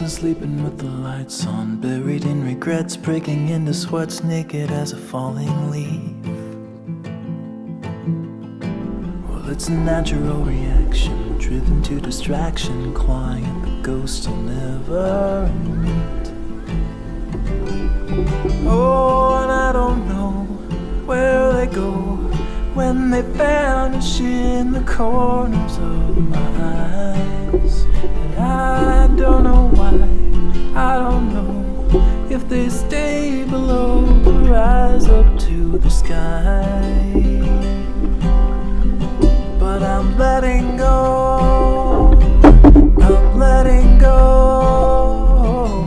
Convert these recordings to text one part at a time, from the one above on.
Sleeping with the lights on, buried in regrets, breaking into sweats, naked as a falling leaf. Well, it's a natural reaction, driven to distraction, clawing at the ghosts I'll never meet. Oh, and I don't know where they go when they vanish in the corners of my eyes. And I don't know why, I don't know if they stay below or rise up to the sky. But I'm letting go, I'm letting go.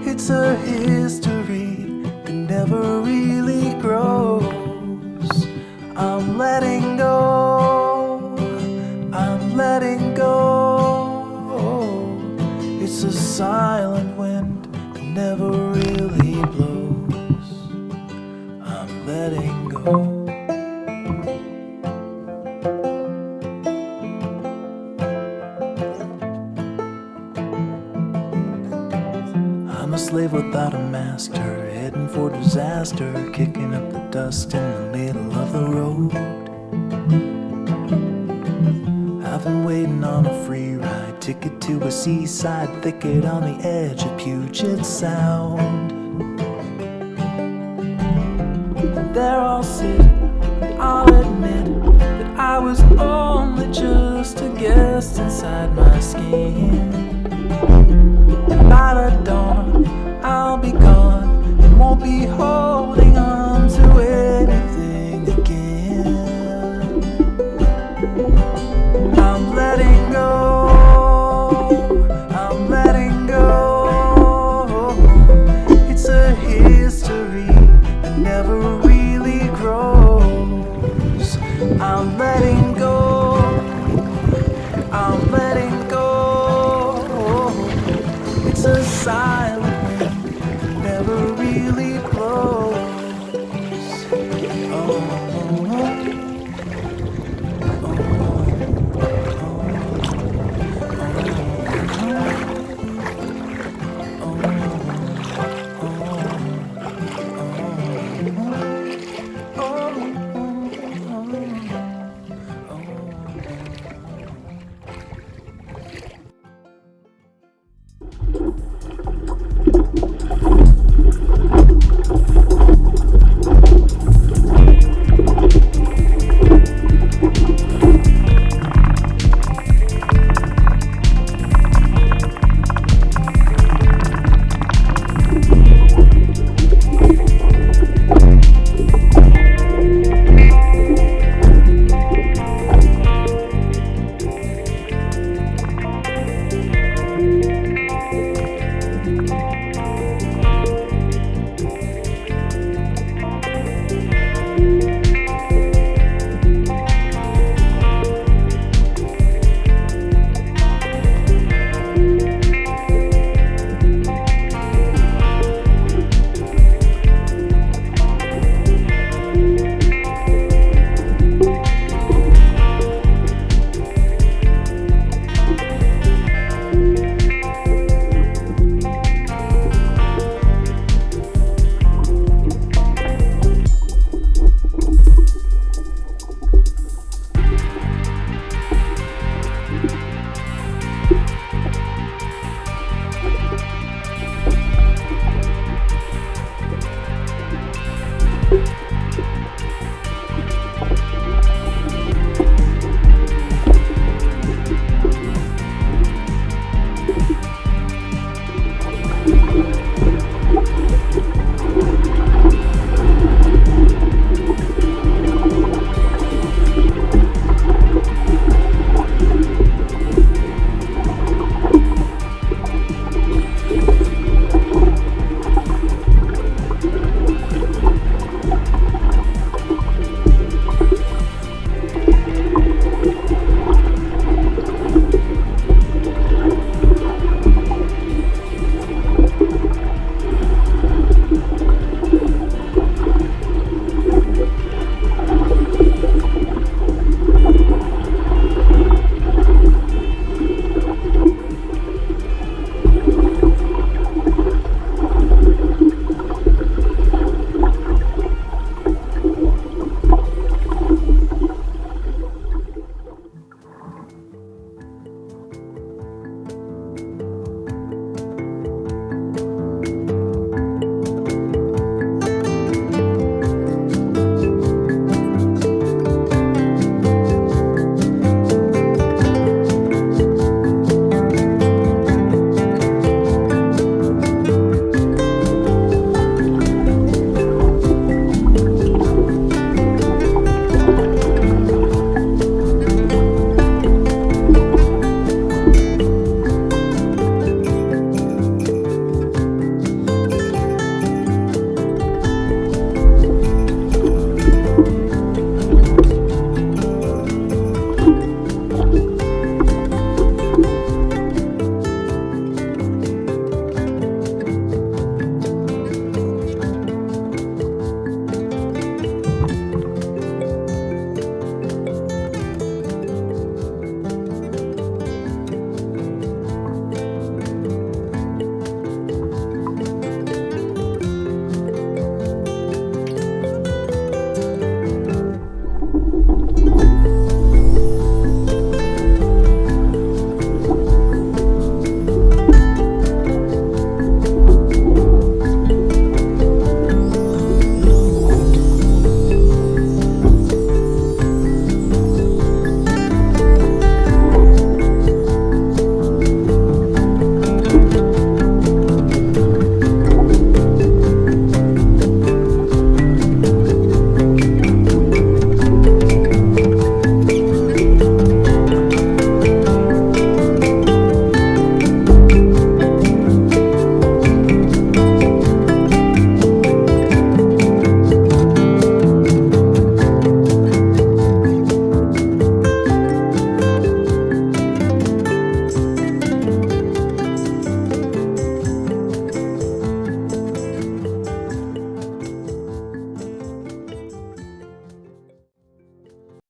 It's a history that never really grows. I'm letting go, I'm letting go. It's a silent wind that never really blows. I'm letting go. I'm a slave without a master, heading for disaster, kicking up the dust in the middle of the road. I've been waiting on a free ride, ticket to a seaside thicket on the edge of Puget Sound. And there I'll sit, and I'll admit that I was only just a guest inside my skin. And by the dawn, I'll be gone and won't be holding on to anything again. I'm letting go, I'm letting go. It's a history that never really grows. I'm letting go.